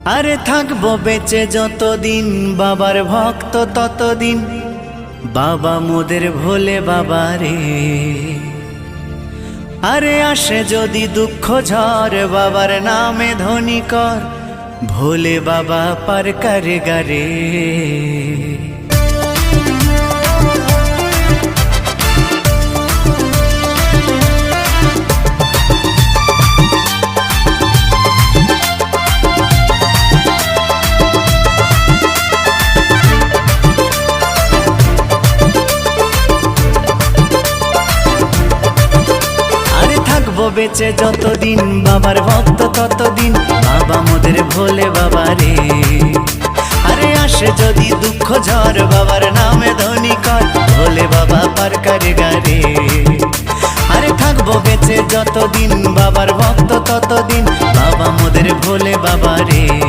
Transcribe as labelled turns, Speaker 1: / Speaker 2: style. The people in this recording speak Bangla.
Speaker 1: আরে থাকবো বেঁচে যতদিন বাবার ভক্ত ততদিন, বাবা মোদের ভোলে বাবা রে। আরে আসে যদি দুঃখ ঝড় বাবার নামে ধ্বনি কর, ভোলে বাবা পার করে গারে। বেঁচে যতদিন বাবার ভক্ত ততদিন, বাবা মোদের ভোলে বাবা রে। আরে আসে যদি দুঃখ ঝড় বাবার নামে ধ্বনি কর, ভোলে বাবা পার করে গারে। আরে থাকবো বেঁচে যতদিন বাবার ভক্ত ততদিন, বাবা মোদের ভোলে বাবা রে।